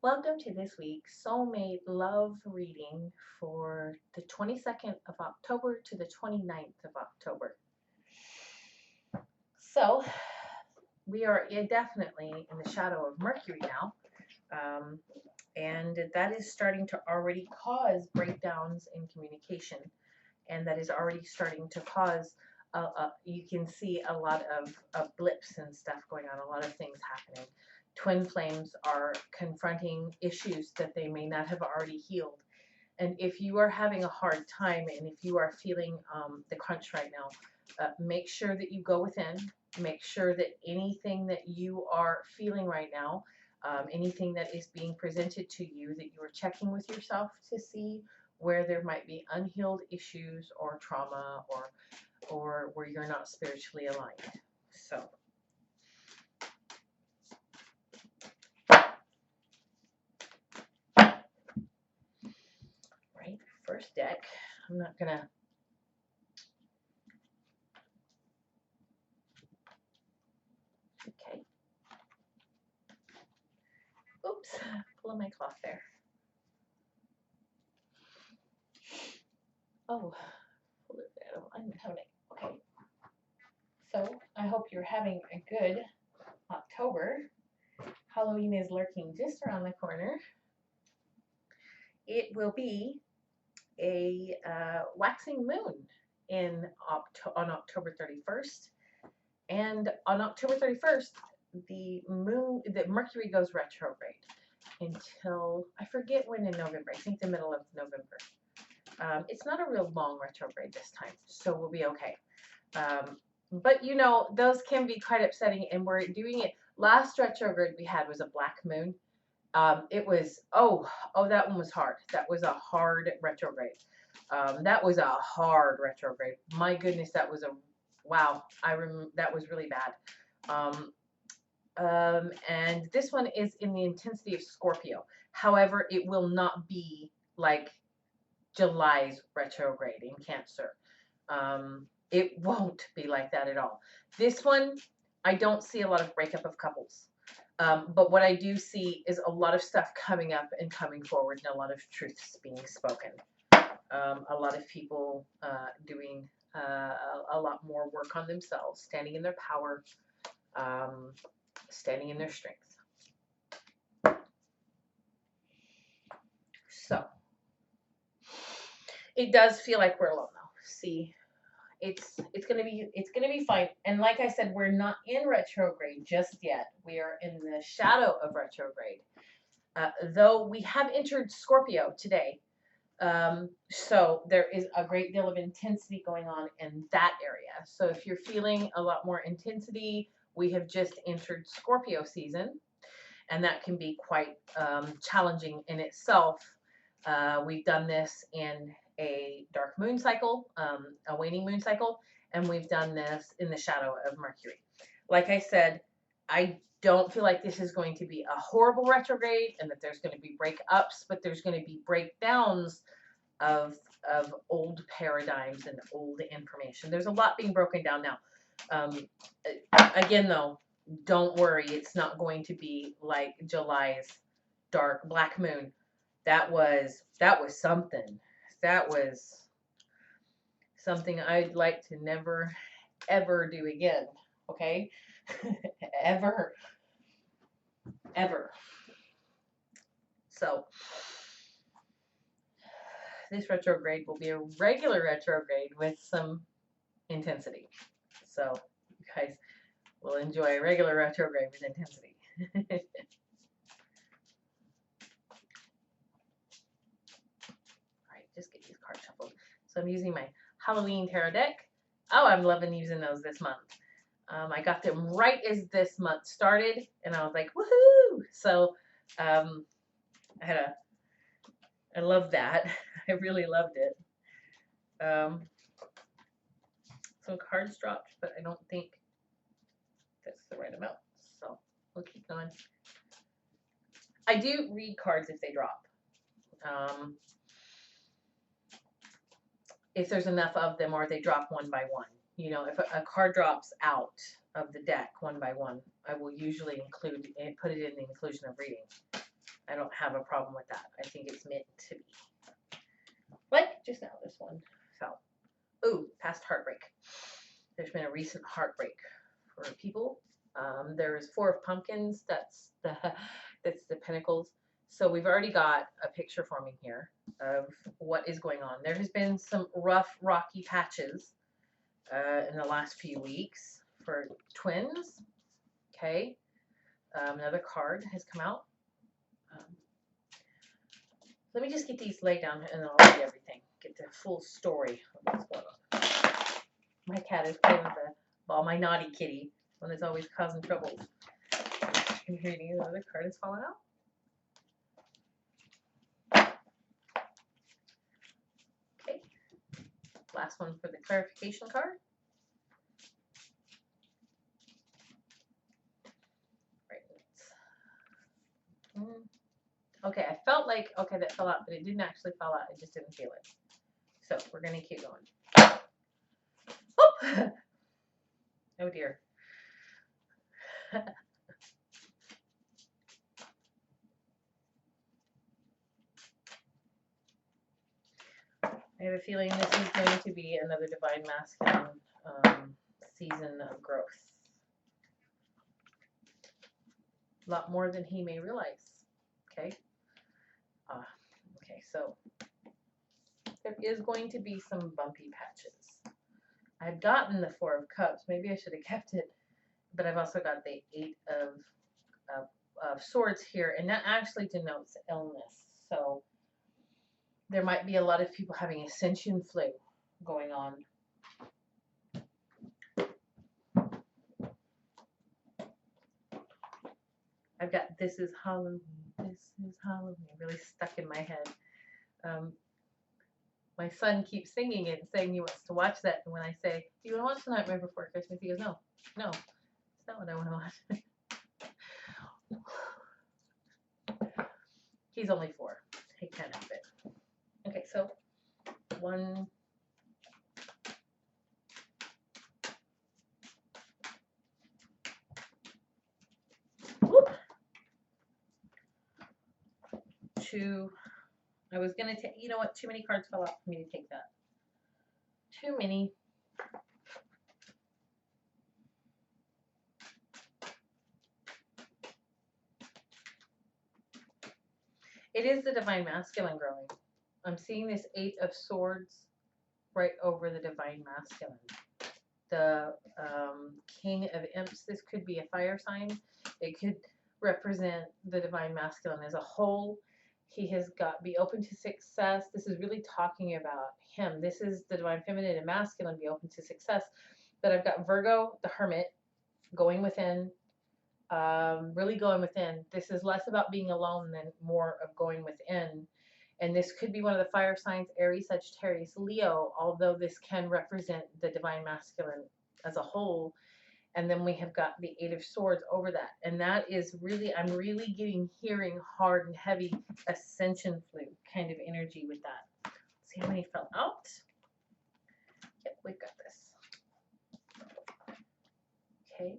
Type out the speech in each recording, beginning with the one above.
Welcome to this week's Soulmate Love reading for the 22nd of October to the 29th of October. So, we are definitely in the shadow of Mercury now, um, and that is starting to already cause breakdowns in communication, and that is already starting to cause. You can see a lot of blips and stuff going on, a lot of things happening. Twin flames are confronting issues that they may not have already healed. And if you are having a hard time and if you are feeling the crunch right now, make sure that you go within. Make sure that anything that you are feeling right now, anything that is being presented to you, that you are checking with yourself to see where there might be unhealed issues or trauma or where you're not spiritually aligned. So, right, first deck. I'm not gonna. Okay. Oops, pulling my cloth there. Oh, I'm having it. Okay. So I hope you're having a good October. Halloween is lurking just around the corner. It will be a waxing moon on October 31st, and on October 31st, the Mercury goes retrograde until I forget when in November. I think the middle of November. It's not a real long retrograde this time, so we'll be okay. But you know, those can be quite upsetting, and we're doing it. Last retrograde we had was a black moon. It was that one was hard. That was a hard retrograde. That was a hard retrograde. My goodness, that was a wow. That was really bad. Um, and this one is in the intensity of Scorpio. However, it will not be like July's retrograde in Cancer. It won't be like that at all. This one, I don't see a lot of breakup of couples. But what I do see is a lot of stuff coming up and coming forward, and a lot of truths being spoken. A lot of people doing a lot more work on themselves, standing in their power, um, standing in their strength. So it does feel like we're alone though. See, it's gonna be fine. And like I said, we're not in retrograde just yet. We are in the shadow of retrograde. Though we have entered Scorpio today. So there is a great deal of intensity going on in that area. So if you're feeling a lot more intensity, we have just entered Scorpio season, and that can be quite challenging in itself. We've done this in a dark moon cycle, a waning moon cycle, and we've done this in the shadow of Mercury. Like I said, I don't feel like this is going to be a horrible retrograde and that there's going to be breakups, but there's going to be breakdowns of old paradigms and old information. There's a lot being broken down now. Um, again, though, don't worry, it's not going to be like July's dark black moon. That was something. That was something I'd like to never ever do again. Okay, ever, ever. So this retrograde will be a regular retrograde with some intensity. So you guys will enjoy a regular retrograde with intensity. All right, just get these cards shuffled. So I'm using my Halloween tarot deck. Oh, I'm loving using those this month. I got them right as this month started, and I was like, woohoo! So I love that. I really loved it. Some cards dropped, but I don't think that's the right amount. So we'll keep going. I do read cards if they drop. If there's enough of them or they drop one by one. You know, if a card drops out of the deck one by one, I will usually include and put it in the inclusion of reading. I don't have a problem with that. I think it's meant to be. Like just now, this one fell. Ooh, past heartbreak. There's been a recent heartbreak for people. There's 4 of pumpkins. That's the pentacles. So we've already got a picture forming here of what is going on. There has been some rough, rocky patches in the last few weeks for twins. Okay. Another card has come out. Let me just get these laid down and then I'll read everything. Get the full story of what's going on. My cat is playing with the ball. My naughty kitty, one that's always causing trouble. And here another card has fallen out. Okay. Last one for the clarification card. Right. Okay, I felt like, okay, that fell out, but it didn't actually fall out. I just didn't feel it. So we're going to keep going. Oh, oh dear. I have a feeling this is going to be another divine masculine season of growth. A lot more than he may realize. Okay. Okay, so there is going to be some bumpy patches. I've gotten the 4 of Cups. Maybe I should have kept it, but I've also got the 8 of Swords here, and that actually denotes illness. So there might be a lot of people having ascension flu going on. I've got This Is Halloween, This Is Halloween really stuck in my head. My son keeps singing it and saying he wants to watch that. And when I say, do you want to watch The Nightmare Before Christmas? He goes, no, it's not what I want to watch. He's only 4. He can't help it. Okay, so 1, 2. I was going to take, you know what, too many cards fell out for me to take that. Too many. It is the divine masculine growing. I'm seeing this 8 of Swords right over the divine masculine. The King of Imps, this could be a fire sign. It could represent the divine masculine as a whole. He has got be open to success. This is really talking about him. This is the divine feminine and masculine, be open to success. But I've got Virgo, the hermit, going within, really going within. This is less about being alone than more of going within. And this could be one of the fire signs, Aries, Sagittarius, Leo, although this can represent the divine masculine as a whole. And then we have got the 8 of Swords over that. And that is really, I'm really hearing hard and heavy ascension flu kind of energy with that. Let's see how many fell out. Yep, we've got this. Okay.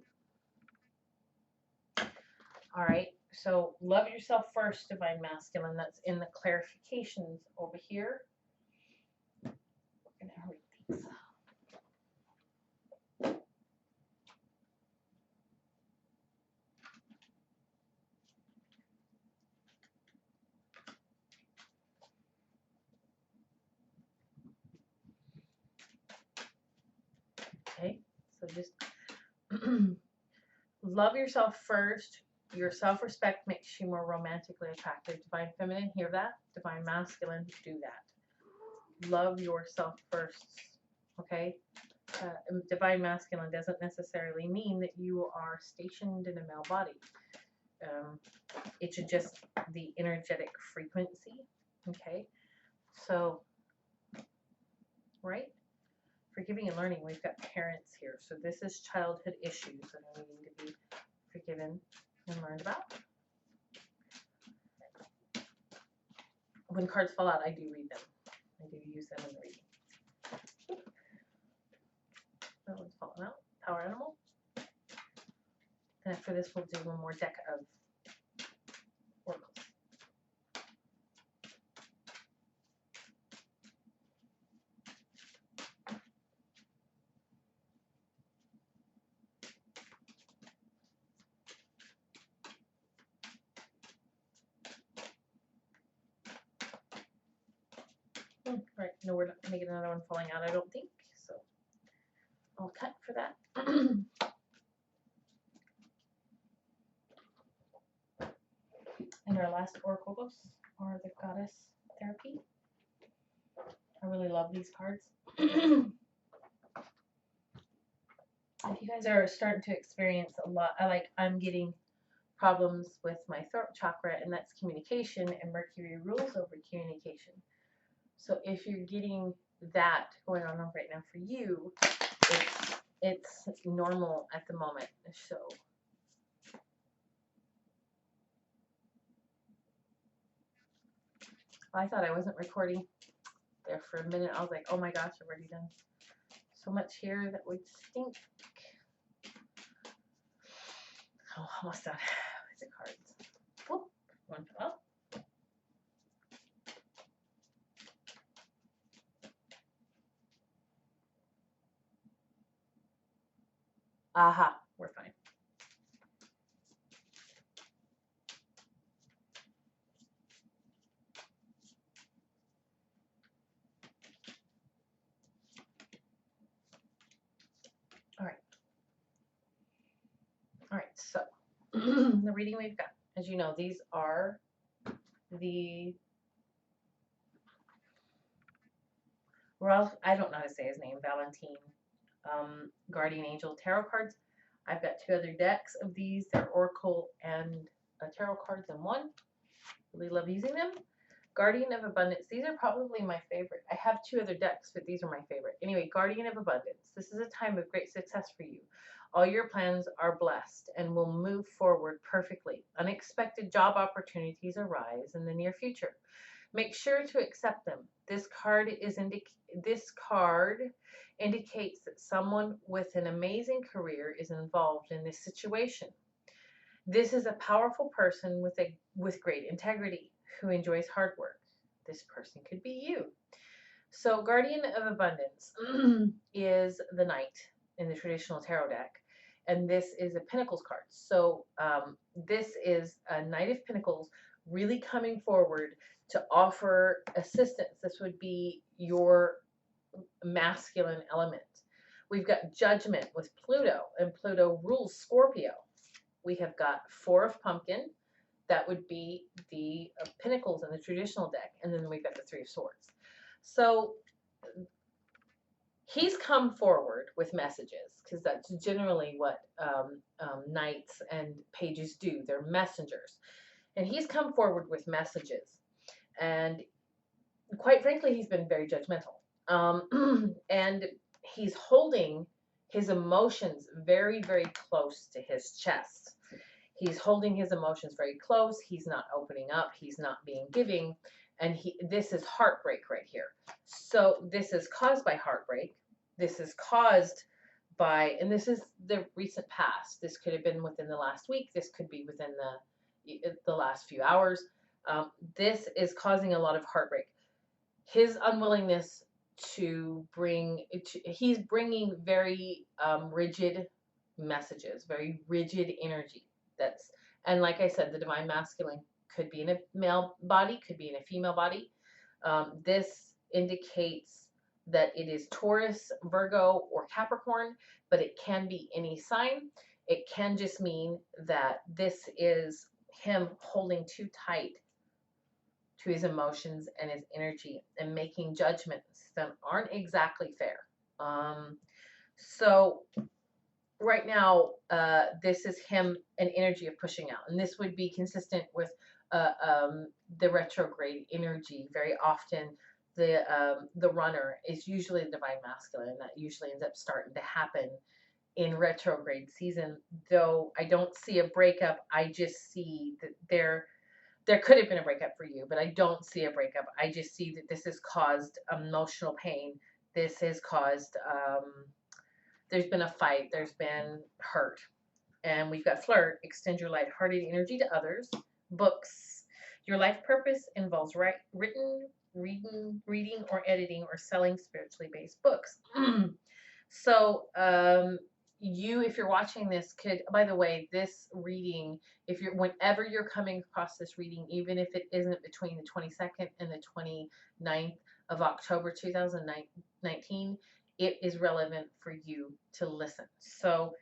All right. So love yourself first, divine masculine. That's in the clarifications over here. We're going to read these. Okay, so just love yourself first. Your self-respect makes you more romantically attractive. Divine feminine, hear that? Divine masculine, do that. Love yourself first, okay? Divine masculine doesn't necessarily mean that you are stationed in a male body. It's just the energetic frequency, okay? So, right? Forgiving and learning, we've got parents here. So this is childhood issues that are needing to be forgiven and learned about. When cards fall out, I do read them. I do use them in the reading. That one's falling out. Power animal. And after this, we'll do one more deck of oracles. Right, no, we're not going to get another one falling out, I don't think. So I'll cut for that. And our last oracle books are the Goddess Therapy. I really love these cards. If you guys are starting to experience a lot, I'm getting problems with my throat chakra, and that's communication, and Mercury rules over communication. So if you're getting that going on right now for you, it's normal at the moment. So I thought I wasn't recording there for a minute. I was like, oh my gosh, I've already done so much here that would stink. Oh, almost done with the cards. Oh, one fell out. Aha, we're fine. All right, so the reading we've got, as you know, these are the, Ralph, I don't know how to say his name, Valentine, Guardian Angel tarot cards. I've got two other decks of these. They're Oracle and tarot cards in one. Really love using them. Guardian of Abundance. These are probably my favorite. I have two other decks, but these are my favorite. Anyway, Guardian of Abundance. This is a time of great success for you. All your plans are blessed and will move forward perfectly. Unexpected job opportunities arise in the near future. Make sure to accept them. This card indicates that someone with an amazing career is involved in this situation. This is a powerful person with great integrity who enjoys hard work. This person could be you. So Guardian of Abundance is the Knight in the traditional tarot deck, and this is a Pentacles card. So this is a Knight of Pentacles really coming forward to offer assistance. This would be your masculine element. We've got Judgment with Pluto, and Pluto rules Scorpio. We have got Four of Pumpkin. That would be the Pentacles in the traditional deck. And then we've got the Three of Swords. So he's come forward with messages, because that's generally what knights and pages do. They're messengers. And he's come forward with messages. And quite frankly, he's been very judgmental. And he's holding his emotions very, very close to his chest. He's holding his emotions very close. He's not opening up. He's not being giving. And this is heartbreak right here. So this is caused by heartbreak. This is caused by, and this is the recent past. This could have been within the last week. This could be within the last few hours. This is causing a lot of heartbreak. His unwillingness to he's bringing very rigid messages, very rigid energy. And like I said, the divine masculine could be in a male body, could be in a female body. This indicates that it is Taurus, Virgo, or Capricorn, but it can be any sign. It can just mean that this is him holding too tight to his emotions and his energy and making judgments that aren't exactly fair. So right now, this is him, an energy of pushing out, and this would be consistent with the retrograde energy. Very often, the runner is usually the divine masculine, and that usually ends up starting to happen in retrograde season. Though I don't see a breakup, I just see that there could have been a breakup for you, but I don't see a breakup. I just see that this has caused emotional pain. This has caused there's been a fight, there's been hurt. And we've got Flirt, extend your lighthearted energy to others. Books, your life purpose involves reading or editing or selling spiritually based books. So you, if you're watching this, could, by the way, this reading, if you're, whenever you're coming across this reading, even if it isn't between the 22nd and the 29th of October 2019, it is relevant for you to listen. So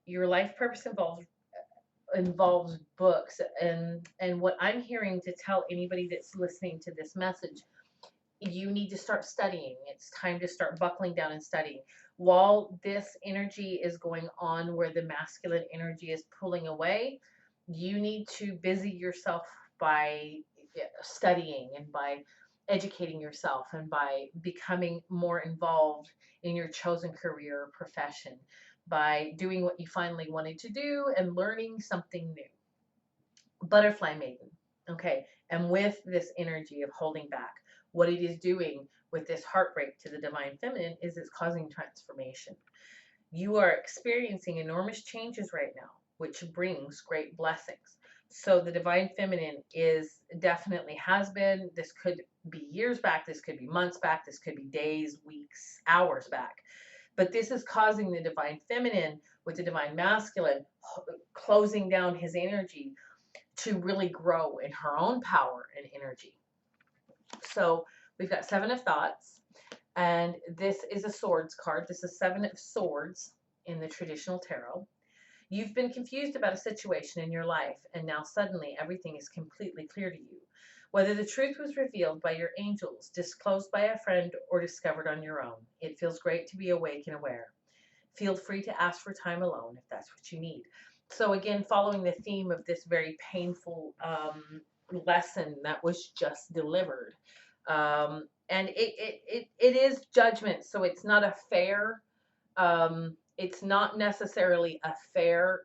your life purpose involves books, and what I'm hearing to tell anybody that's listening to this message, you need to start studying. It's time to start buckling down and studying. While this energy is going on where the masculine energy is pulling away, you need to busy yourself by studying and by educating yourself and by becoming more involved in your chosen career or profession, by doing what you finally wanted to do and learning something new. Butterfly maiden. Okay. And with this energy of holding back, what it is doing with this heartbreak to the divine feminine is it's causing transformation. You are experiencing enormous changes right now, which brings great blessings. So the divine feminine is definitely has been, this could be years back, this could be months back, this could be days, weeks, hours back. But this is causing the divine feminine with the divine masculine closing down his energy to really grow in her own power and energy. So we've got Seven of Thoughts, and this is a swords card. This is Seven of Swords in the traditional tarot. You've been confused about a situation in your life, and now suddenly everything is completely clear to you. Whether the truth was revealed by your angels, disclosed by a friend, or discovered on your own, it feels great to be awake and aware. Feel free to ask for time alone if that's what you need. So again, following the theme of this very painful lesson that was just delivered. And it is judgment, so it's not a fair, it's not necessarily a fair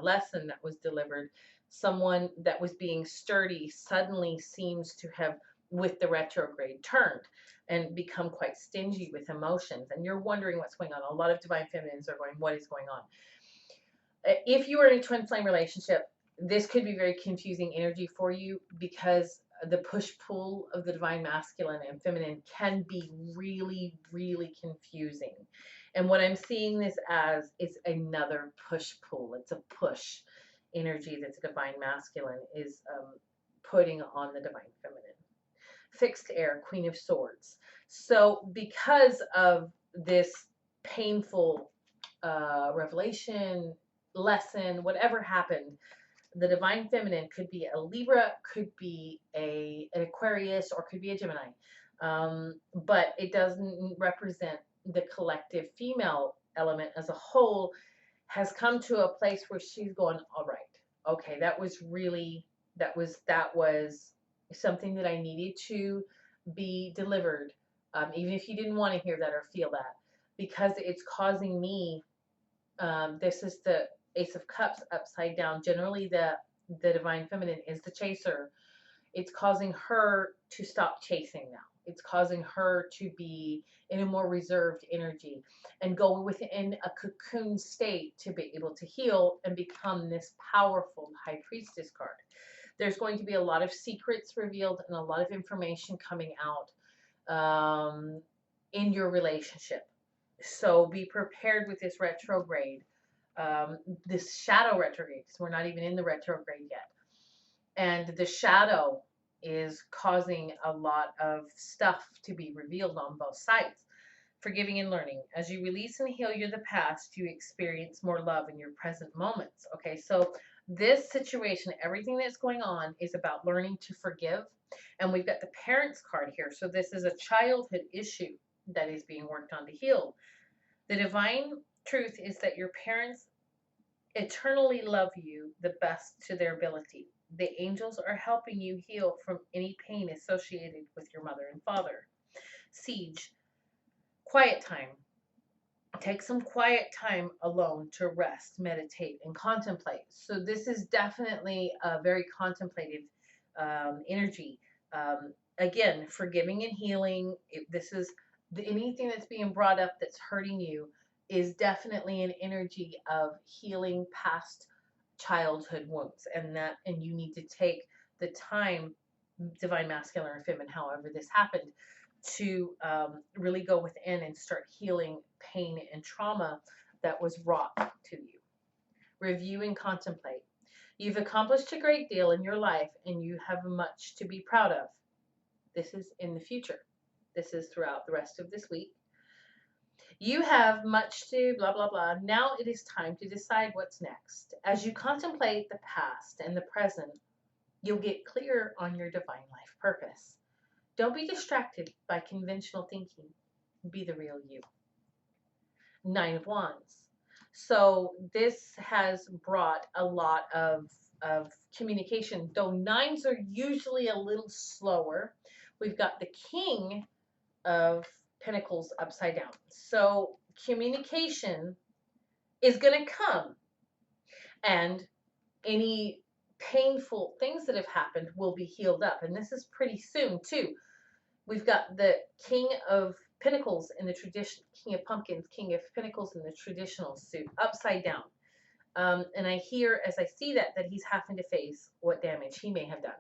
lesson that was delivered. Someone that was being sturdy suddenly seems to have, with the retrograde, turned and become quite stingy with emotions. And you're wondering what's going on. A lot of divine feminines are going, what is going on? If you are in a twin flame relationship, this could be very confusing energy for you, because the push pull of the divine masculine and feminine can be really, really confusing. And what I'm seeing this as is another push pull. It's a push energy that the divine masculine is putting on the divine feminine. Fixed air, Queen of Swords. So because of this painful revelation, lesson, whatever happened, the divine feminine could be a Libra, could be an Aquarius, or could be a Gemini. But it doesn't represent the collective female element as a whole has come to a place where she's going, all right, okay, that was really, that was something that I needed to be delivered, even if you didn't want to hear that or feel that, because it's causing me, this is the Ace of Cups upside down. Generally, the divine feminine is the chaser. It's causing her to stop chasing now. It's causing her to be in a more reserved energy and go within a cocoon state to be able to heal and become this powerful High Priestess card. There's going to be a lot of secrets revealed and a lot of information coming out in your relationship. So be prepared with this retrograde, this shadow retrograde, because we're not even in the retrograde yet. And the shadow is causing a lot of stuff to be revealed on both sides. Forgiving and learning. As you release and heal your the past, you experience more love in your present moments. Okay, so this situation, everything that's going on is about learning to forgive. And we've got the parents card here. So this is a childhood issue that is being worked on to heal. The divine truth is that your parents eternally love you the best to their ability. The angels are helping you heal from any pain associated with your mother and father. Siege, quiet time. Take some quiet time alone to rest, meditate, and contemplate. So this is definitely a very contemplative energy. Again, forgiving and healing. This is anything that's being brought up that's hurting you is definitely an energy of healing past childhood wounds, and you need to take the time, divine masculine or feminine, however this happened, to really go within and start healing pain and trauma that was wrought to you. Review and contemplate. You've accomplished a great deal in your life and you have much to be proud of. This is in the future. This is throughout the rest of this week. You have much to blah, blah, blah. Now it is time to decide what's next. As you contemplate the past and the present, you'll get clear on your divine life purpose. Don't be distracted by conventional thinking. Be the real you. Nine of Wands. So this has brought a lot of communication, though nines are usually a little slower. We've got the King of Pentacles upside down. So communication is going to come, and any painful things that have happened will be healed up. And this is pretty soon too. We've got the King of Pentacles in the tradition, King of Pumpkins, King of Pentacles in the traditional suit, upside down. And I hear, as I see that he's having to face what damage he may have done.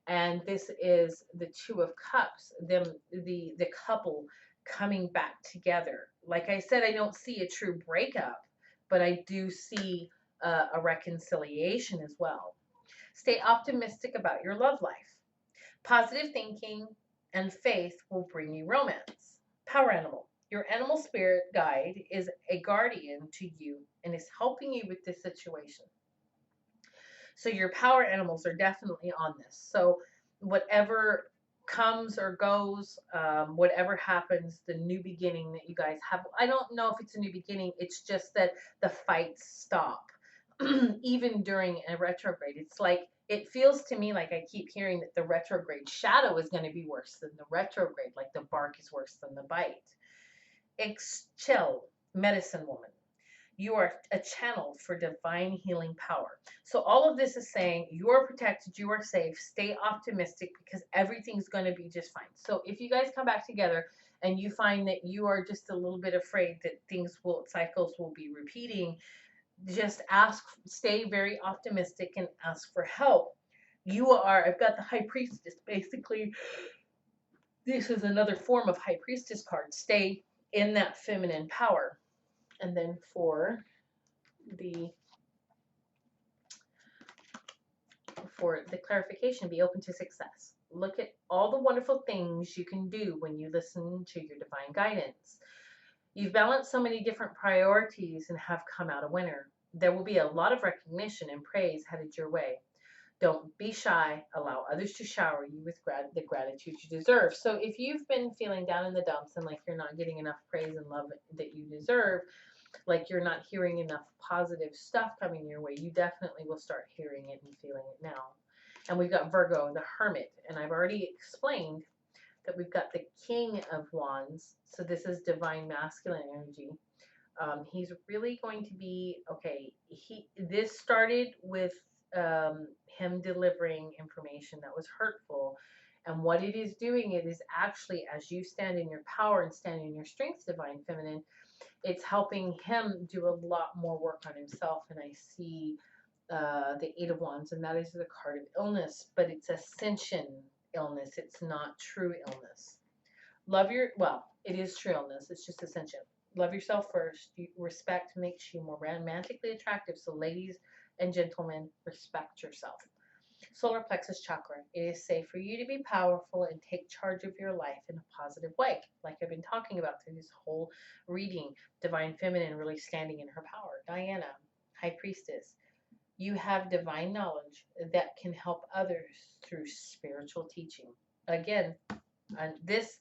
And this is the Two of Cups, the couple coming back together. Like I said, I don't see a true breakup, but I do see a reconciliation as well. Stay optimistic about your love life. Positive thinking and faith will bring you romance. Power animal. Your animal spirit guide is a guardian to you and is helping you with this situation. So your power animals are definitely on this. So whatever comes or goes, whatever happens, the new beginning that you guys have, I don't know if it's a new beginning. It's just that the fights stop. Even during a retrograde, it's like, it feels to me like I keep hearing that the retrograde shadow is going to be worse than the retrograde, like the bark is worse than the bite. Chill, medicine woman. You are a channel for divine healing power. So all of this is saying you are protected, you are safe, stay optimistic because everything's going to be just fine. So if you guys come back together and you find that you are just a little bit afraid that cycles will be repeating, just ask, stay very optimistic and ask for help. I've got the High Priestess. Basically, this is another form of High Priestess card. Stay in that feminine power. And then for the clarification, be open to success. Look at all the wonderful things you can do when you listen to your divine guidance. You've balanced so many different priorities and have come out a winner. There will be a lot of recognition and praise headed your way. Don't be shy. Allow others to shower you with the gratitude you deserve. So if you've been feeling down in the dumps and like you're not getting enough praise and love that you deserve, like you're not hearing enough positive stuff coming your way, you definitely will start hearing it and feeling it now. And we've got Virgo, the Hermit, and I've already explained that we've got the King of Wands. So this is divine masculine energy. He's really going to be, okay, this started with him delivering information that was hurtful. And what it is doing, it is actually, as you stand in your power and stand in your strength, divine feminine, it's helping him do a lot more work on himself. And I see the Eight of Wands, and that is the card of illness, but it's ascension illness. It's not true illness. It is true illness. It's just ascension. Love yourself first. Respect makes you more romantically attractive. So ladies and gentlemen, respect yourself. Solar plexus chakra. It is safe for you to be powerful and take charge of your life in a positive way. Like I've been talking about through this whole reading, divine feminine really standing in her power. Diana, High Priestess. You have divine knowledge that can help others through spiritual teaching. Again, this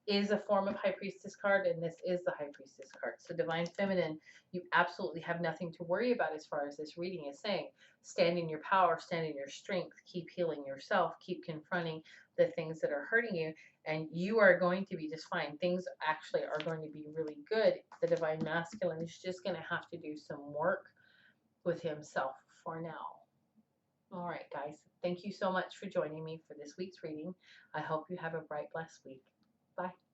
is a form of High Priestess card, and this is the High Priestess card. So divine feminine, you absolutely have nothing to worry about as far as this reading is saying. Stand in your power, stand in your strength, keep healing yourself, keep confronting the things that are hurting you, and you are going to be just fine. Things actually are going to be really good. The divine masculine is just going to have to do some work with himself for now. All right, guys. Thank you so much for joining me for this week's reading. I hope you have a bright, blessed week. Bye.